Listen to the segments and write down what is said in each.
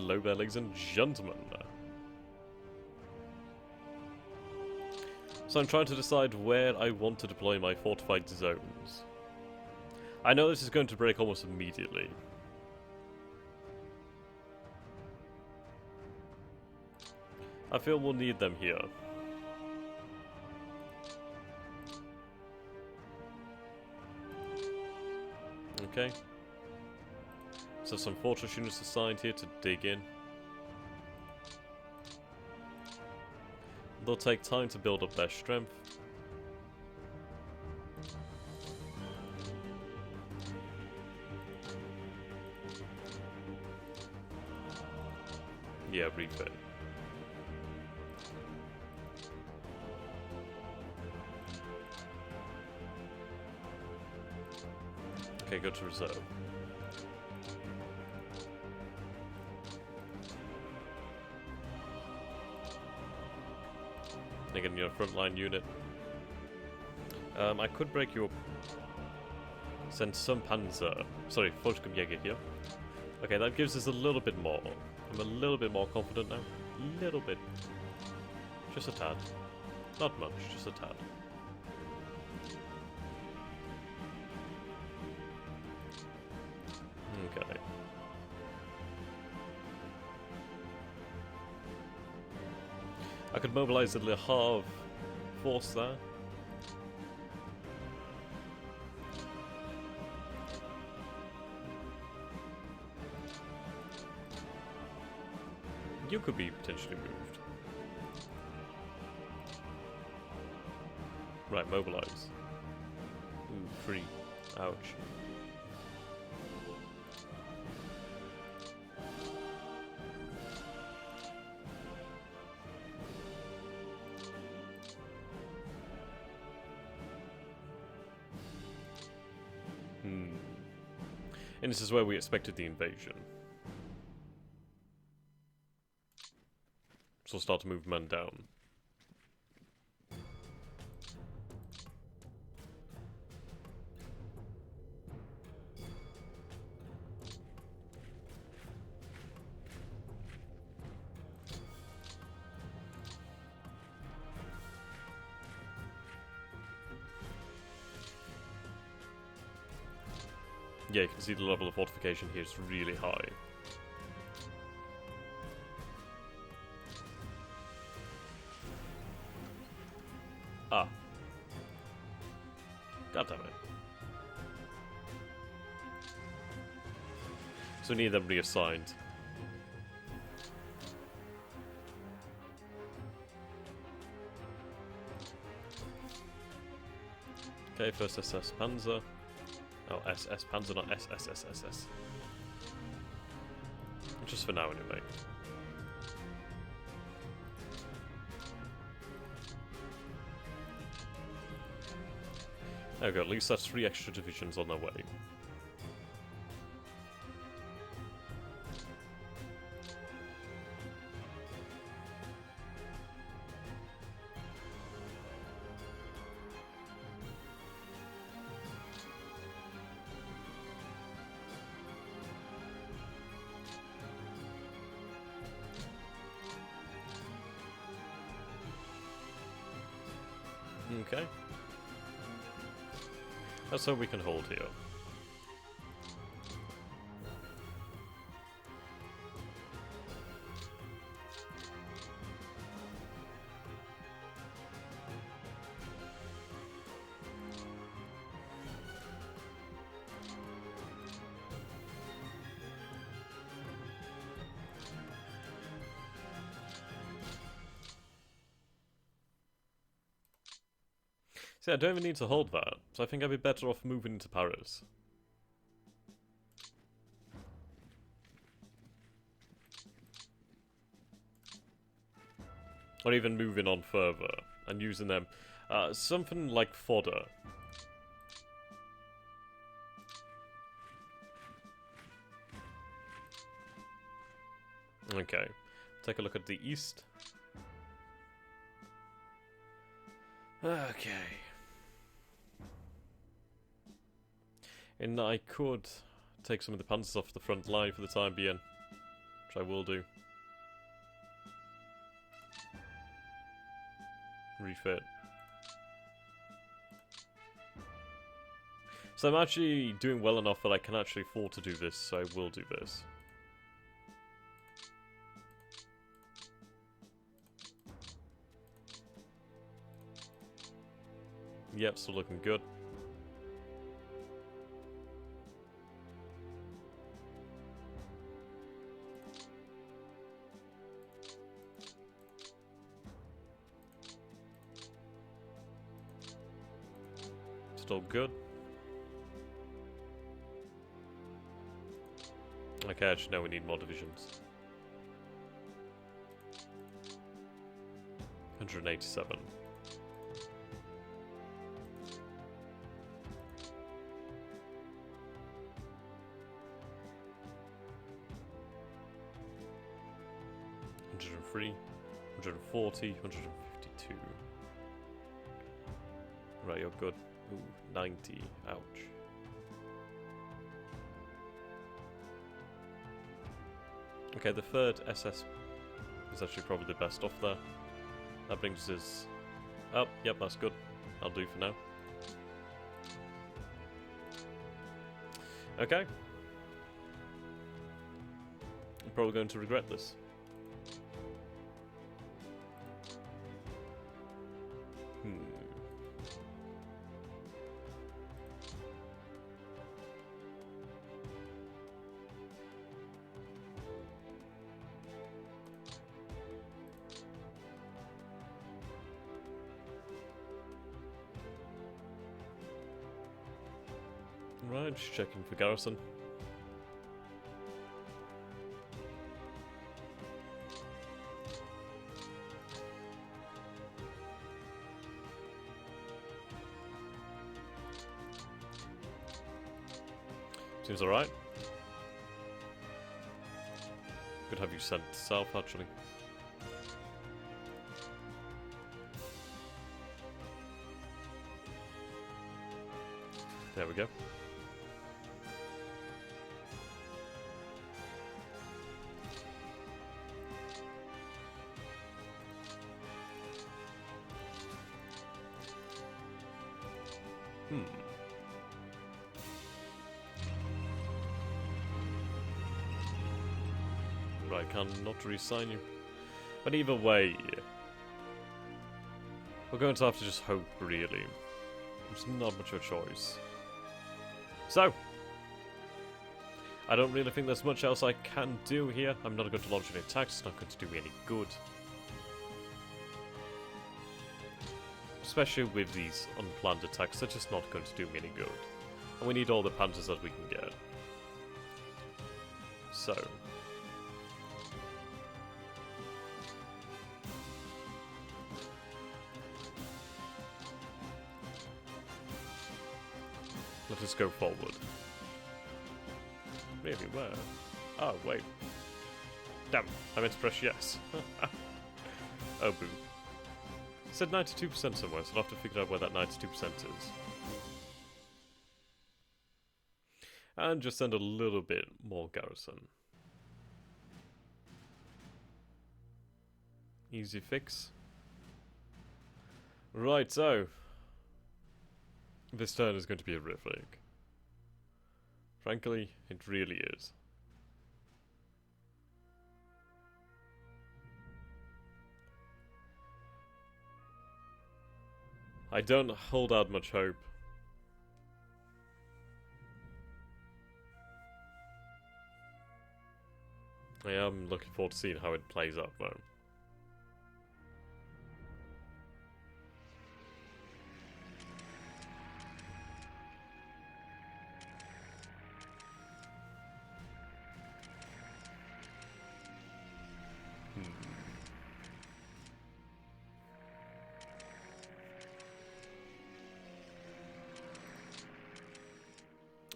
Hello there, ladies and gentlemen. So I'm trying to decide where I want to deploy my fortified zones. I know this is going to break almost immediately. I feel we'll need them here. Okay. So some fortress units assigned here to dig in. They'll take time to build up their strength. Yeah, refit. Okay, go to reserve. Again, your frontline unit. I could break your... Send some Panzer. Sorry, Volkskomjäger here. Okay, that gives us a little bit more. I'm a little bit more confident now. Little bit. Just a tad. Not much, just a tad. Okay. I could mobilize a Le Havre force there. You could be potentially moved. Right, mobilize. Ooh, free. Ouch. And this is where we expected the invasion. So we'll start to move men down. Yeah, you can see the level of fortification here is really high. Ah. God damn it. So we need them reassigned. Okay, first SS Panzer. Oh, SS Panzer, not SSSSS. Just for now, anyway. There we go, at least that's 3 extra divisions on their way. Okay. That's how we can hold here. See, I don't even need to hold that, so I think I'd be better off moving into Paris. Or even moving on further, and using them. Something like fodder. Okay, take a look at the east. Okay. And I could take some of the panzers off the front line for the time being. which I will do. Refit. So I'm actually doing well enough that I can actually afford to do this, so I will do this. Yep, still looking good. Still good. Okay, actually, no, we need more divisions. 187. $103, 140, 152. Right, you're good. Ooh, 90. Ouch. Okay, the third SS is actually probably the best off there. That brings us... Oh, yep, that's good. I'll do for now. Okay. I'm probably going to regret this. Right, just checking for garrison. Seems alright. Could have you sent south, actually. There we go. Right, I cannot re-sign you. But either way, we're going to have to just hope, really. There's not much of a choice. So, I don't really think there's much else I can do here. I'm not going to launch any attacks, it's not going to do me any good. Especially with these unplanned attacks, they're just not going to do me any good. And we need all the panzers that we can get. So... let us go forward. Really, where? Oh, wait. Damn, I meant to press yes. Oh, boo. It said 92% somewhere, so I'll have to figure out where that 92% is. And just send a little bit more garrison. Easy fix. Right, so... this turn is going to be horrific. Frankly, it really is. I don't hold out much hope. I am looking forward to seeing how it plays out, though.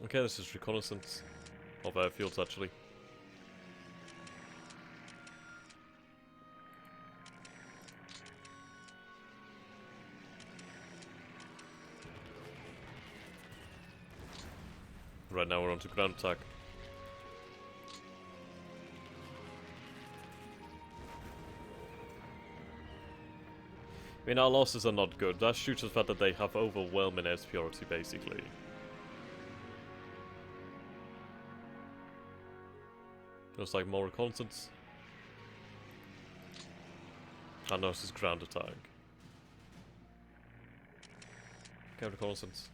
Okay, this is reconnaissance of airfields, actually. Right now we're on to ground attack. I mean, our losses are not good. That's due to the fact that they have overwhelming air superiority, basically. Looks like more reconnaissance. I know this is ground attack. Okay, reconnaissance.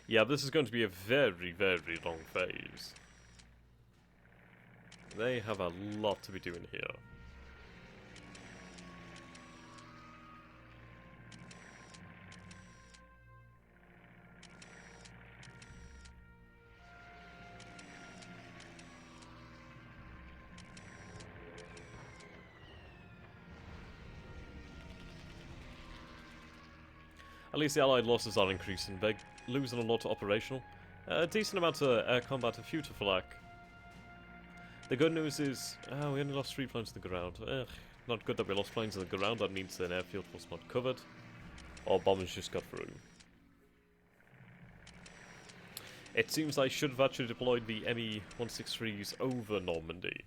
Yeah, this is going to be a very, very long phase. They have a lot to be doing here. At least the Allied losses are increasing. They're losing a lot to operational. A decent amount of air combat and future flak. The good news is, we only lost 3 planes on the ground. Not good that we lost planes on the ground. That means an airfield was not covered. Or bombers just got through. It seems I should have actually deployed the ME-163s over Normandy.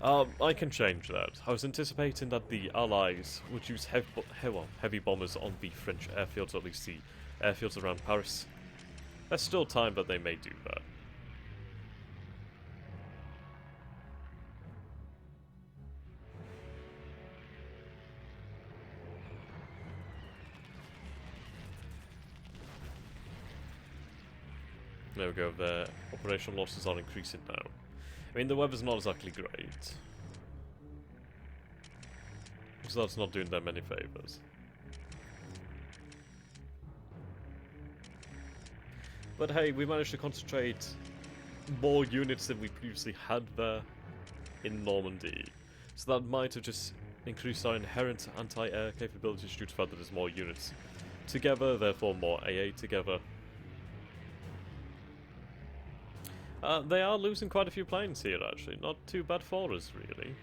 I can change that. I was anticipating that the Allies would use heavy bombers on the French airfields, or at least the airfields around Paris. There's still time that they may do that. There we go, their operational losses are increasing now. I mean, the weather's not exactly great. So that's not doing them any favours. But hey, we managed to concentrate more units than we previously had there in Normandy. So that might have just increased our inherent anti-air capabilities due to the fact that there's more units together, therefore more AA together. They are losing quite a few planes here, actually. Not too bad for us, really.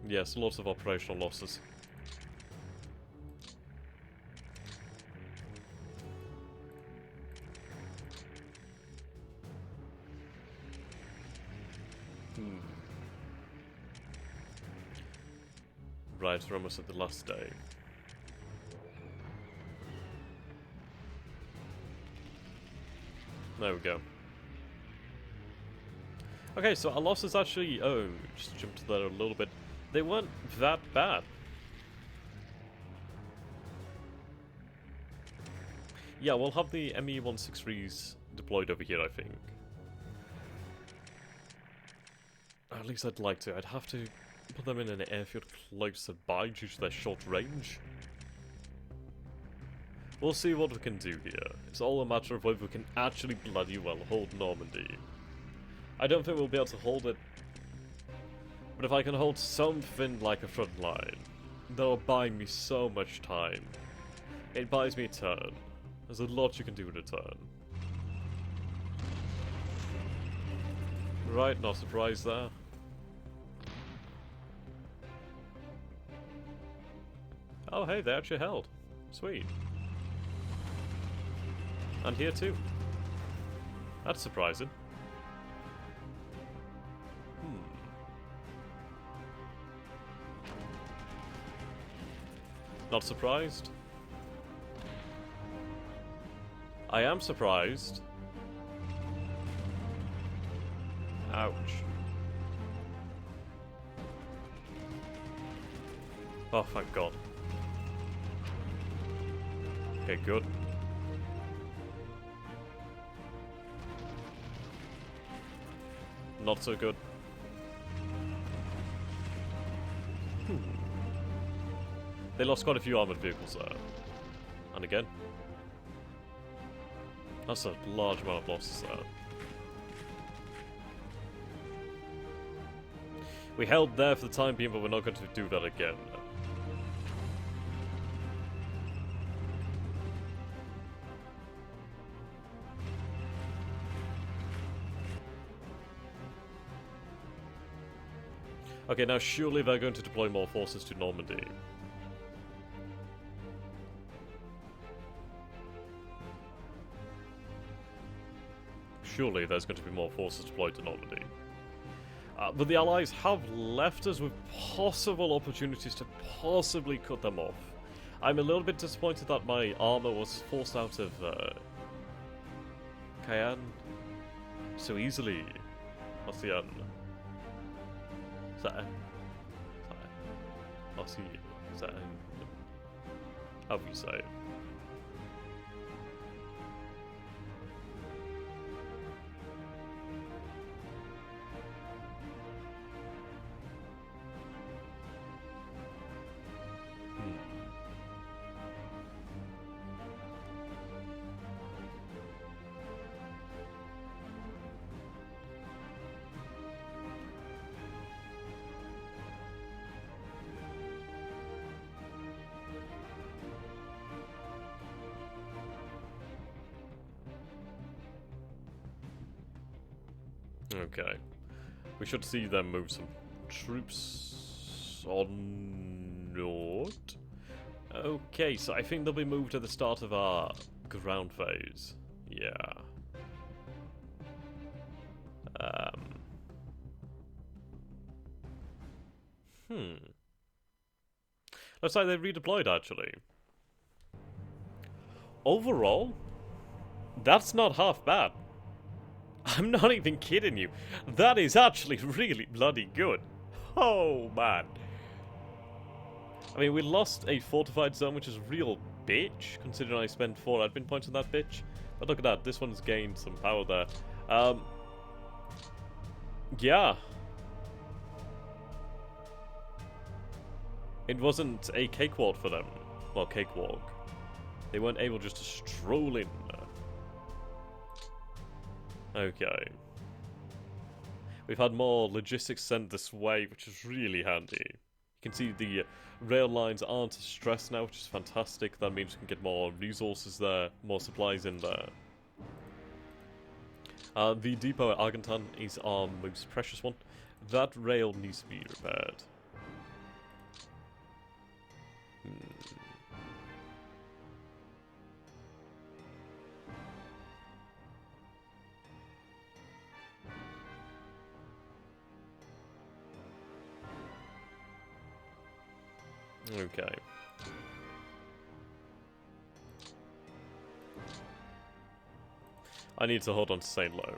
Yes, lots of operational losses. Right, we're almost at the last day. There we go. Okay, so our losses actually... Oh, just jumped there a little bit. They weren't that bad. Yeah, we'll have the ME-163s deployed over here, I think. At least I'd like to. I'd have to put them in an airfield closer by due to their short range. We'll see what we can do here. It's all a matter of whether we can actually bloody well hold Normandy. I don't think we'll be able to hold it, but if I can hold something like a front line, that'll buy me so much time. It buys me a turn. There's a lot you can do in a turn. Right, not surprised there. Oh hey, they actually held. Sweet. And here too. That's surprising. Not surprised. I am surprised. Ouch. Oh, thank God. Okay, good. Not so good. They lost quite a few armoured vehicles there. And again. That's a large amount of losses there. We held there for the time being, but we're not going to do that again. Okay, now surely they're going to deploy more forces to Normandy. surely there's going to be more forces deployed to Normandy. But the Allies have left us with possible opportunities to possibly cut them off. I'm a little bit disappointed that my armor was forced out of Cayenne so easily. What's the N? Is that N? I'll see. Is that N? How do you say it? Okay. We should see them move some troops on north. Okay, so I think they'll be moved at the start of our ground phase. Yeah. Looks like they've redeployed, actually. Overall, that's not half bad. I'm not even kidding you. That is actually really bloody good. Oh, man. I mean, we lost a fortified zone, which is a real bitch, considering I spent 4 admin points on that bitch. But look at that, this one's gained some power there. Yeah. It wasn't a cakewalk for them. Well, cakewalk. They weren't able just to stroll in. Okay. We've had more logistics sent this way, which is really handy. You can see the rail lines aren't stressed now, which is fantastic. That means we can get more resources there, more supplies in there. The depot at Argentan is our most precious one. That rail needs to be repaired. Okay. I need to hold on to St. Lo.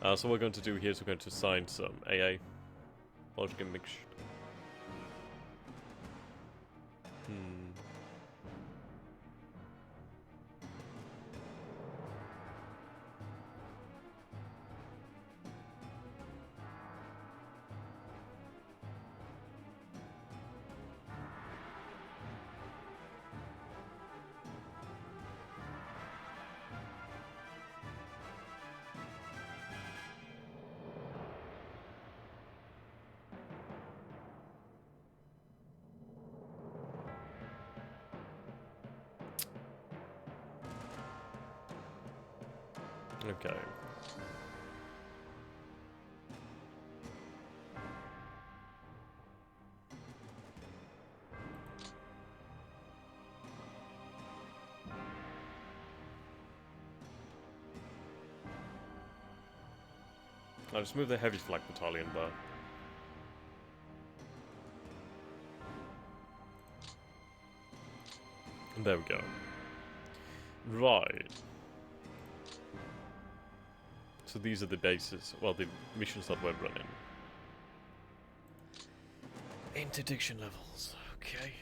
So what we're going to do here is we're going to assign some AA. Logic and mixture. Okay. I'll just move the heavy flag battalion there. And there we go. Right. So these are the bases, well, the missions that we're running. Interdiction levels, okay.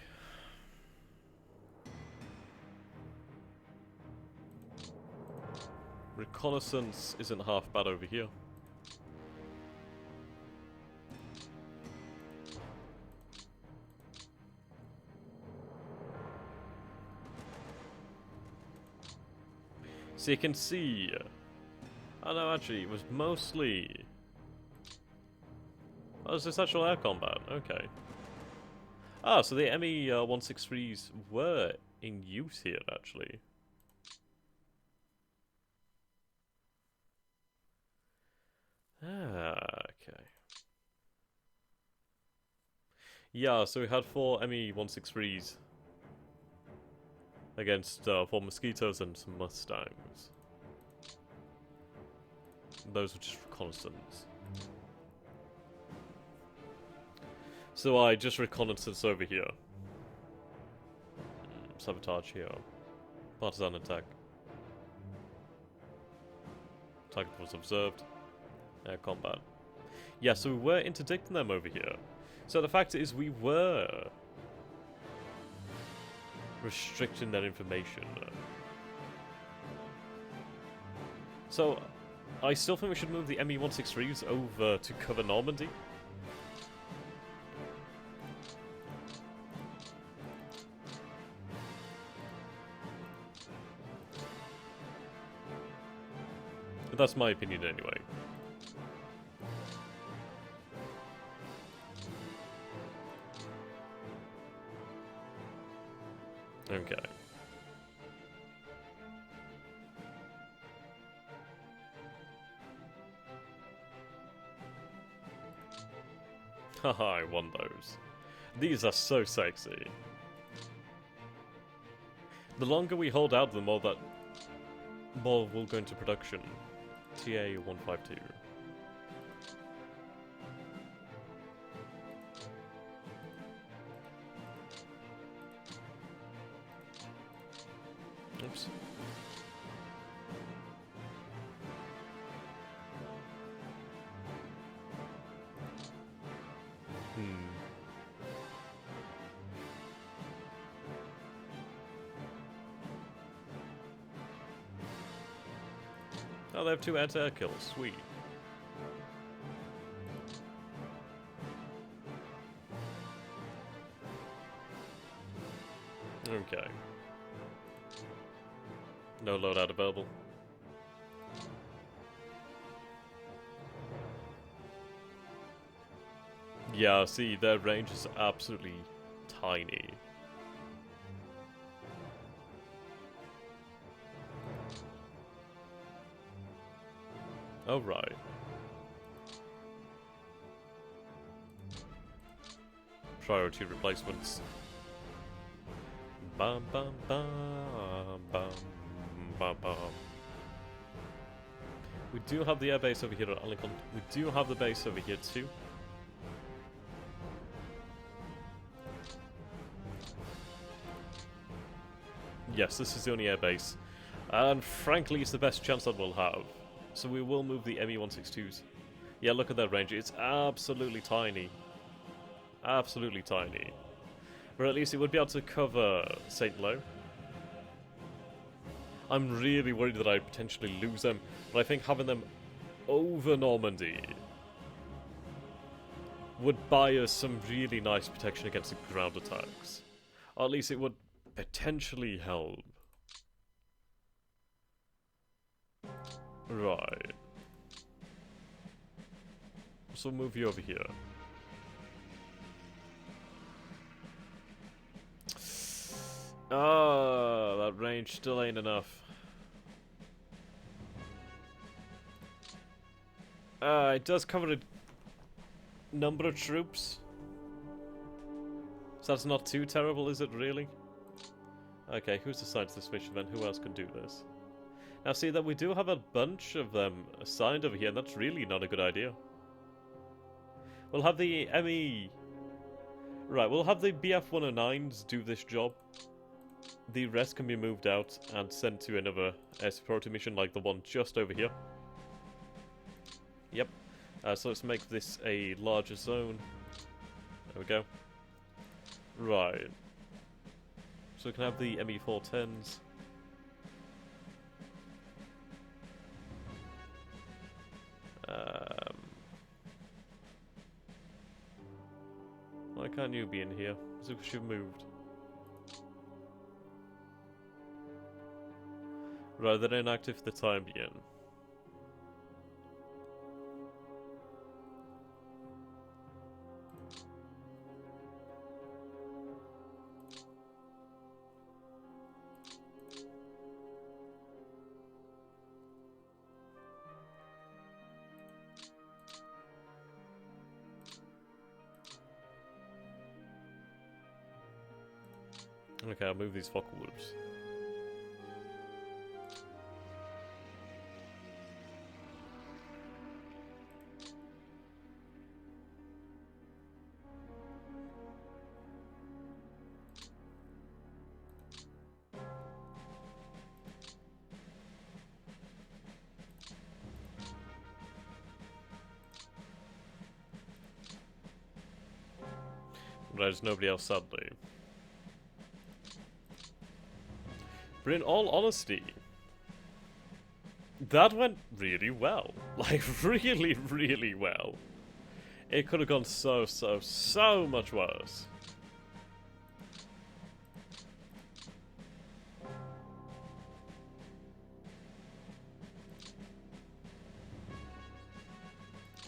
Reconnaissance isn't half bad over here. So you can see... Oh no, actually, it was mostly... Oh, is this actual air combat? Okay. Ah, so the ME-163s were in use here, actually. Ah, okay. Yeah, so we had 4 ME-163s against 4 mosquitoes and some mustangs. Those were just reconnaissance. So I just reconnaissance over here. Sabotage here. Partisan attack. Target was observed. Air combat. Yeah, so we were interdicting them over here. So the fact is we were restricting their information. So I still think we should move the ME-163s over to cover Normandy. But that's my opinion anyway. Okay. Haha, I won those. These are so sexy. The longer we hold out, the more will go into production. TA-152. Oops. Oh, they have 2 anti-air kills. Sweet. Okay. No loadout available. Yeah, see, their range is absolutely tiny. Oh, right. Priority replacements. Bum bum bum bum bum bum. We do have the airbase over here at Alicon. We do have the base over here too. Yes, this is the only airbase. And frankly, it's the best chance that we'll have. So we will move the ME-162s. Yeah, look at that range. It's absolutely tiny. Absolutely tiny. But at least it would be able to cover St. Lo. I'm really worried that I potentially lose them. But I think having them over Normandy would buy us some really nice protection against the ground attacks. Or at least it would potentially help. Right. So we'll move you over here. Ah, that range still ain't enough. It does cover a number of troops. So that's not too terrible, is it really? Okay, who's assigned to this mission then? Who else can do this? Now see that we do have a bunch of them assigned over here, and that's really not a good idea. We'll have the ME... Right, we'll have the BF-109s do this job. The rest can be moved out and sent to another air superiority mission like the one just over here. Yep. So let's make this a larger zone. There we go. Right. So we can have the ME-410s. Why can't you be in here? Is it because you've moved? Right, they're inactive for the time being. Okay, I'll move these Focke-Wulfs. There's nobody else, sadly. But in all honesty, that went really well. Like, really, really well. It could have gone so much worse.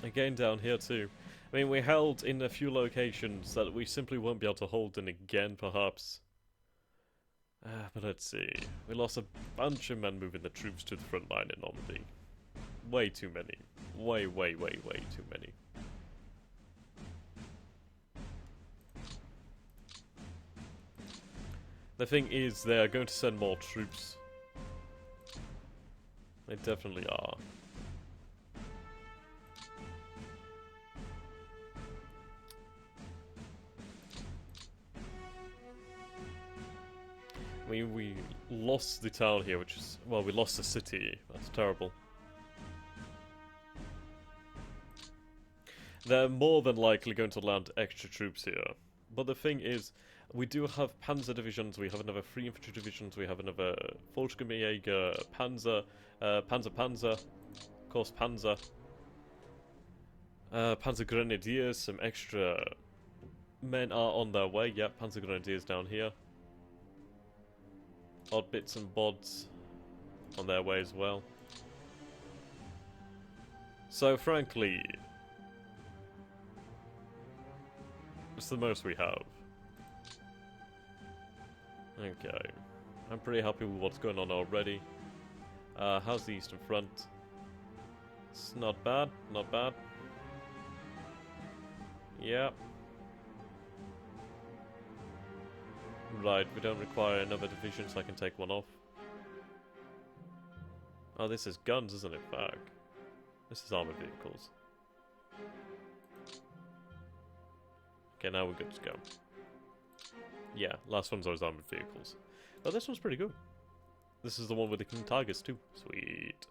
Again down here too. I mean, we held in a few locations that we simply won't be able to hold in again, perhaps. But let's see. We lost a bunch of men moving the troops to the front line in Normandy. Way too many. Way too many. The thing is, they are going to send more troops. They definitely are. We lost the town here, which is... well, we lost the city. That's terrible. They're more than likely going to land extra troops here. But the thing is, we do have Panzer divisions, we have another 3 infantry divisions, we have another Volksgummijäger, Panzer, Panzer, of course Panzer, Panzer Grenadiers, some extra men are on their way. Yep, Panzer Grenadiers down here. Odd bits and bods on their way as well. So frankly, it's the most we have. Okay, I'm pretty happy with what's going on already. How's the Eastern Front? It's not bad, not bad. Yeah. Right, we don't require another division, so I can take one off. Oh, this is guns, isn't it? Fuck. This is armored vehicles. Okay, now we're good to go. Yeah, last one's always armored vehicles. Oh, this one's pretty good. This is the one with the King Tigers too. Sweet.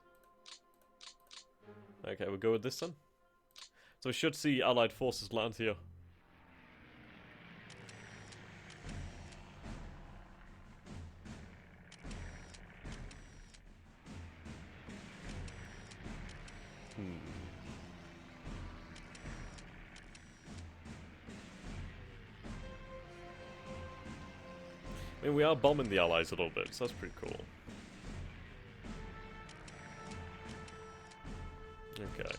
Okay, we'll go with this then. So we should see Allied forces land here. I mean, we are bombing the Allies a little bit, so that's pretty cool. Okay.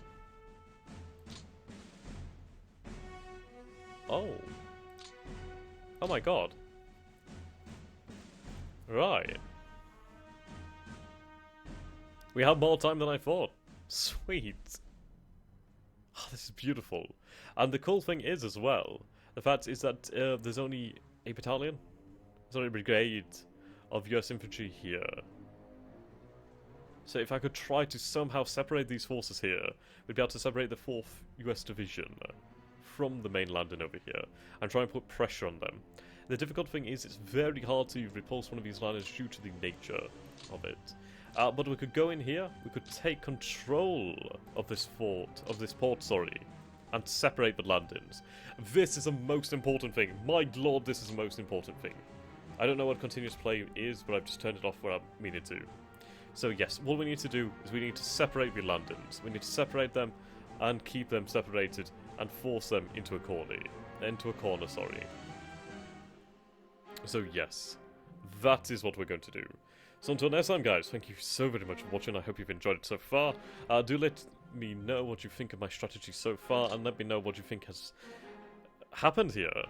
Oh. Oh my god. Right. We have more time than I thought. Sweet. Oh, this is beautiful. And the cool thing is as well, the fact is that there's only a battalion. There's only a brigade of US infantry here. So if I could try to somehow separate these forces here, we'd be able to separate the 4th US Division from the main landing over here, and try and put pressure on them. The difficult thing is it's very hard to repulse one of these landings due to the nature of it. But we could go in here, we could take control of this port, and separate the landings. This is the most important thing. My lord, this is the most important thing. I don't know what continuous play is, but I've just turned it off where I needed to. So yes, what we need to do is we need to separate the landings. We need to separate them and keep them separated and force them into a corner. So yes, that is what we're going to do. So until next time, guys, thank you so very much for watching. I hope you've enjoyed it so far. Do let me know what you think of my strategy so far, and let me know what you think has happened here.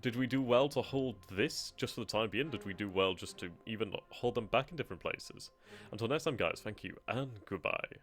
Did we do well to hold this just for the time being? Did we do well just to even hold them back in different places? Until next time, guys, thank you and goodbye.